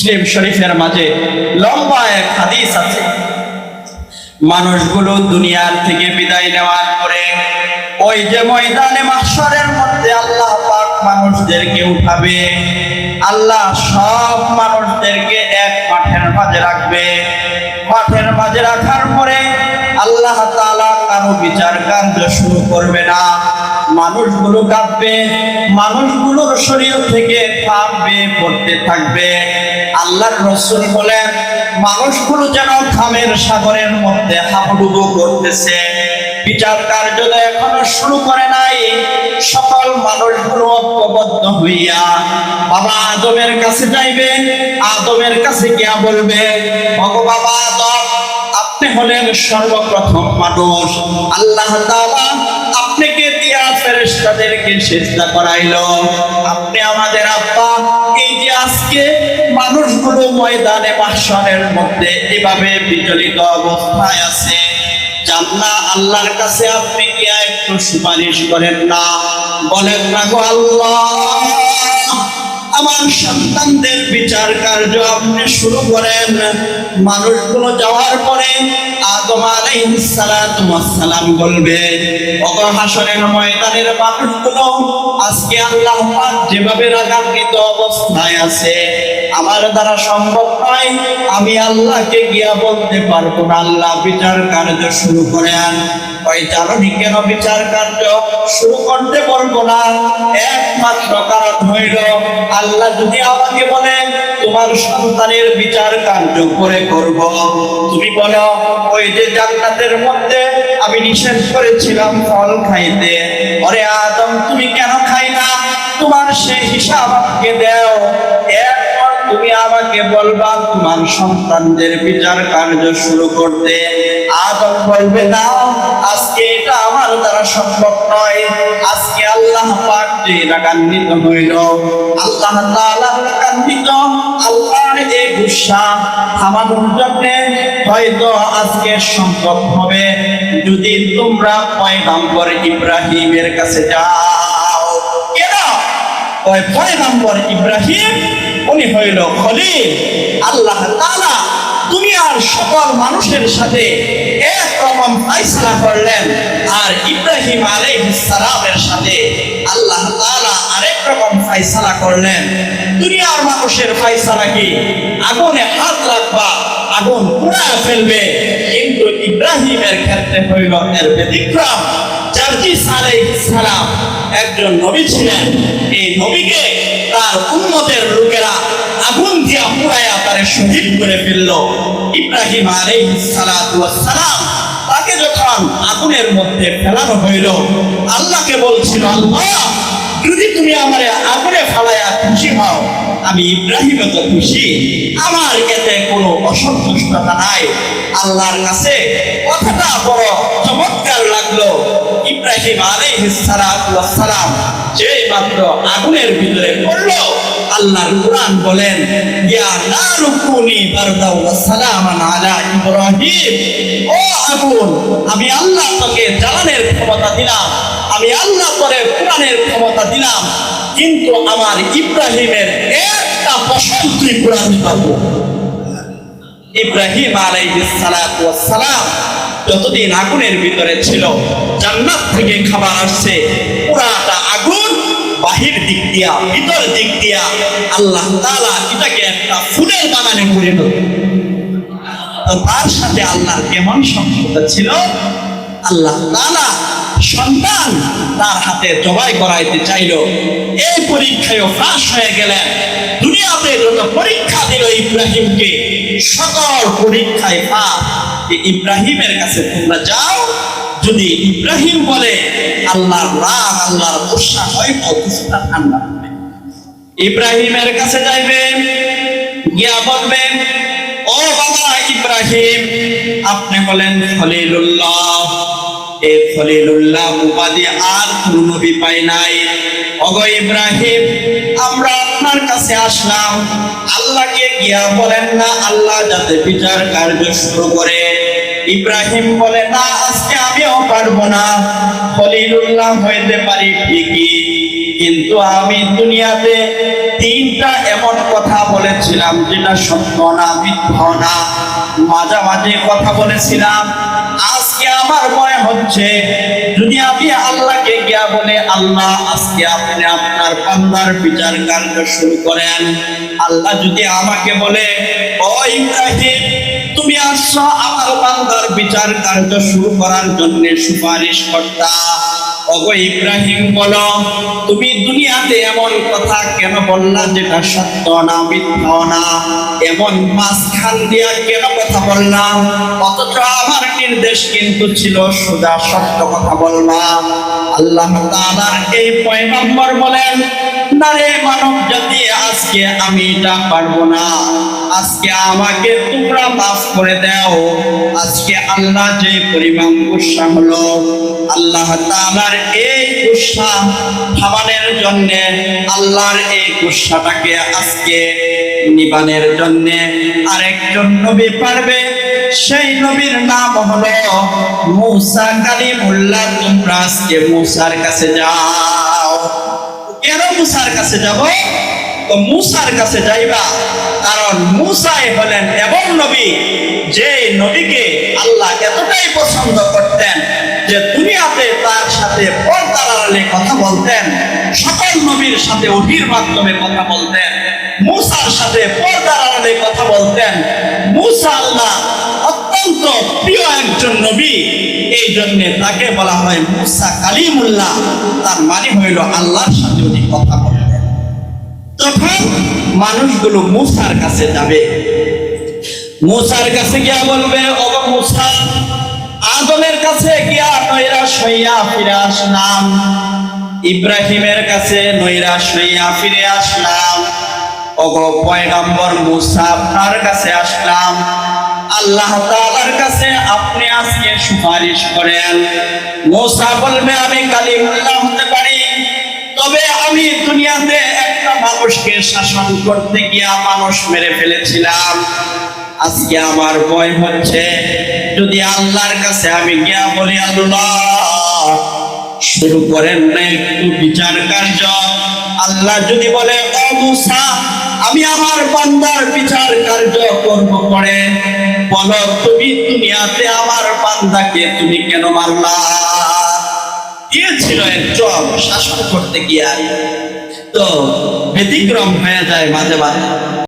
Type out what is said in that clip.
মুসলিম শরীফের মাঝে লম্বা এক হাদিস আছে। মানুষগুলো দুনিয়ার থেকে বিদায় নেওয়ার পরে ওই যে ময়দানে মাহশরের মধ্যে আল্লাহ পাক মানুষদেরকে উঠাবে। আল্লাহ সব মানুষদেরকে এক মাঠের মাঝে রাখবে। মাঠের মাঝে রাখার পরে আল্লাহ তাআলা কারো বিচার কার্য শুরু করবে না। মানুষগুলো কাঁদবে, মানুষগুলোর শরীর থেকে পাপ বেয়ে পড়তে থাকবে। আল্লাহর রাসূল বলেন, মানুষগুলো যেন খামের সাগরের মধ্যে হাবুডুবু করতেছে। বিচার কার্য এখনো শুরু করে নাই। সকল মানুষগুলো ঐক্যবদ্ধ হইয়া বাবা আদমের কাছে যাইবে। আদমের কাছে গিয়া বলবে, ওগো বাবা আদম, আপনি হলেন সর্বপ্রথম মানুষ। আল্লাহ তাআলা আপনাকে দিয়া ফেরেশতাদেরকে সিজদা করাইলো। আপনি আমাদের আব্বা। এই যে আজকে মানুষগুলো ময়দানে মাহশরের মধ্যে এভাবে বিচলিত অবস্থায় আছে, জান্নাত আল্লাহর কাছে আপনি কি একটু সুপারিশ করেন না? বলেন না গো আল্লাহ, আমার সন্তানদের বিচার কার্য আপনি শুরু করেন। মানুষগুলো যাওয়ার পরে আদম আলাইহিস সালাতু ওয়াস সালাম বলবে, ওগো হাসরের ময়দানের মানুষগুলো, আজকে আল্লাহ পাক যেভাবে রাগান্বিত অবস্থায় আছে, আমার দ্বারা সম্ভব নয়। আমি আল্লাহকে গিয়া বলতে পারবো না আল্লাহ বিচার কার্য শুরু করেন। ওই জানি কেন বিচার কার্য শুরু করতে পারবো না? একমাত্র কারণ হইল, আল্লাহ যদি আমাকে বলে তোমার সন্তানের বিচার কার্য করে করব, তুমি বলো ওই যে জান্নাতের মধ্যে আমি নিষেধ করেছিলাম ফল খাইতে, ওরে আদম তুমি কেন খাইলা? তোমার সেই হিসাব আমাকে দাও। এরপর তুমি আমাকে বলবা তোমার সন্তানদের বিচার কার্য শুরু করতে। আদম বলবে না, আজকে এটা আমার দ্বারা সম্ভব নয়। আজকে আল্লাহ পাক যে রাগান্বিত হইল, আল্লাহ তাআলা রাগান্বিত, আল্লাহর এই গুসা থামানোর জন্য হয়তো আজকে সম্ভব হবে যদি তোমরা পয়গম্বর ইব্রাহিমের কাছে যাও। কেন? ওই পয়গম্বর ইব্রাহিম উনি হইল খলিল। আল্লাহ তাআলা দুনিয়ার সকল মানুষের সাথে একরকম ফয়সালা করলেন, আর ইব্রাহিম আলাইহিস সালামের সাথে আল্লাহ তাআলা আরেক রকম ফয়সালা করলেন। দুনিয়ার মানুষের ফয়সালা কি? আগুনে হাত রাখবা, আগুন পুড়িয়ে ফেলবে। কিন্তু ইব্রাহিমের ক্ষেত্রে হইল এর ব্যতিক্রম। জার্জিস আলাইহিস সালাম একজন নবী ছিলেন। এই নবীকে তার উম্মতের লোকেরা আগুন দিয়া পুড়াইয়া তারে শহীদ করে ফেলল। ইব্রাহিম আলাইহিস সালাতু ওয়াস সালাম তাকে যখন আগুনের মধ্যে ফেলানো হইল, আল্লাহকে বলছিল, আল্লাহ যদি তুমি আমারে আগুনে ফেলাইয়া খুশি হও, আমি ইব্রাহিম তো খুশি, আমার এতে কোনো অসন্তুষ্টতা নাই। আল্লাহর কাছে কথাটা বড় চমৎকার লাগলো। ইব্রাহিম আলাইহিস সালাতু ওয়াস সালাম যেই মাত্র আগুনের ভিতরে পড়লো, আল্লাহর কুরআন বলেন, ইয়া নারু কুনি বারদা ওয়া সালামান আলা ইব্রাহিম। ও আগুন, আমি আল্লাহ তোকে জ্বালানোর ক্ষমতা দিলাম, আমি আল্লাহ তোরে কুরআনের ক্ষমতা দিলাম, কিন্তু আমার ইব্রাহিমের একটা পছন্দ তুই কুরআন পাবো। ইব্রাহিম আলাইহিস সালাতু ওয়াস সালাম যতদিন আগুনের ভিতরে ছিল, জান্নাত থেকে খাবার আসছে, পুরাটা আগুন বাহির দিক দিয়া ভিতর দিক দিয়া আল্লাহ তাআলা এটাকে একটা ফুলের বাগানে পরিণত। তার সাথে আল্লাহর কেমন সম্পর্ক ছিল? আল্লাহ তাআলা সন্তান তার হাতে জবাই করাইতে চাইল। এই পরীক্ষায় ফাঁস হয়ে গেলেন। দুনিয়াতে যত পরীক্ষা দিল ইব্রাহিমকে, সকল পরীক্ষায় ফাঁস। ইব্রাহিমের কাছে তোমরা যাও, যদি ইব্রাহিম বলে আল্লাহর রাগ, আল্লাহর গুসা হয়তো কিছুটা ঠান্ডা হবে। ইব্রাহিমের কাছে যাইবেন, গিয়া বলবেন, ও বাবা ইব্রাহিম, আপনি বলেন খলিলুল্লাহ। এই খলিলুল্লাহ উপাধি আর কোন নবী পায় নাই। ওগো ইব্রাহিম, আমরা আপনার কাছে আসলাম, আল্লাহকে গিয়া বলেন না আল্লাহ যাতে বিচার কার্য শুরু করে। ইব্রাহিম বলে, না, আজকে আমিও পারবো না। খলিলুল্লাহ হইতে পারি ঠিকই, কিন্তু আমি দুনিয়াতে তিনটা এমন কথা বলেছিলাম যেটা সত্য না, মিথ্যা না, মাঝামাঝি কথা বলেছিলাম। আজকে আমার মনে হচ্ছে যদি আমি আল্লাহকে গিয়া বলে, আল্লাহ আজকে আপনি আপনার বান্দার বিচার কার্য শুরু করেন, আল্লাহ যদি আমাকে বলে, ও ইব্রাহিম, তুমি আসছো আমার বান্দার বিচার কার্য শুরু করার জন্য সুপারিশ কর্তা, ওগো ইব্রাহিম বলো, তুমি দুনিয়াতে এমন কথা কেন বললা যেটা সত্য না, মিথ্যা না, এমন মাঝখান দিয়া কেন কথা বললাম? অথচ আমার নির্দেশ কিন্তু ছিল সোজা সত্য কথা বললাম। আল্লাহ তাআলার এই পয়গম্বর বলেন, না রে মানব জাতি, আজকে আমি এটা পারবো না, আজকে আমাকে তোমরা মাফ করে দাও। আজকে আল্লাহ যে পরিমাণ গুসা হলো, আল্লাহ তাআলার এই গুসা থামানোর জন্য, আল্লাহর এই গুসাটাকে আজকে নিবানের জন্য আরেকজন নবী পারবে। সেই নবীর নাম হলো মুসা কালিমুল্লাহ। তোমরা আজকে মুসার কাছে যাও। কেন মুসার কাছে যাব? তো মুসার কাছে যাইবা কারণ মুসাই হলেন এমন নবী, যে নবীকে আল্লাহ এতটাই পছন্দ করতেন যে দুনিয়াতে তার সাথে পর্দার আড়ালে কথা বলতেন, সকল নবীর সাথে ওহীর মাধ্যমে কথা বলতেন, মুসার সাথে পর্দার আড়ালে কথা বলতেন। মুসা আল্লাহ অত্যন্ত প্রিয় একজন নবী, এই জন্য তাকে বলা হয় মুসা কালিমুল্লাহ। তার মানে হইল আল্লাহর সাথে উনি কথা বলতেন। তখন মানুষগুলো মুসার কাছে যাবে, মুসার কাছে গিয়া বলবে, ও মুসা, আদমের কাছে গিয়া নৈরাশ হইয়া ফিরে আসলাম, ইব্রাহিমের কাছে নৈরাশ হইয়া ফিরে আসলাম, ওগো পয়গম্বর মুসা, আপনার কাছে আসলাম, আল্লাহ তাআলার কাছে আপনি আজকে সুপারিশ করেন। মুসা বলবে, আমি কালিমুল্লাহ হতে পারি, তবে আমি দুনিয়াতে একটা মানুষকে শাসন করতে গিয়া মানুষ মেরে ফেলেছিলাম। আজকে আমার ভয় হচ্ছে যদি আল্লাহর কাছে আমি গিয়া বলি, আল্লাহ শুরু করেন না একটু বিচার কার্য। আল্লাহ যদি বলে, ও মুসা, আমি আমার বান্দার বিচার কার্য করব পরে, বলো তুমি দুনিয়াতে আমার বান্দাকে তুমি কেন মারলা? দিয়েছিল একজন শাসন করতে গিয়া, তো ব্যতিক্রম হয়ে যায় মাঝে মাঝে।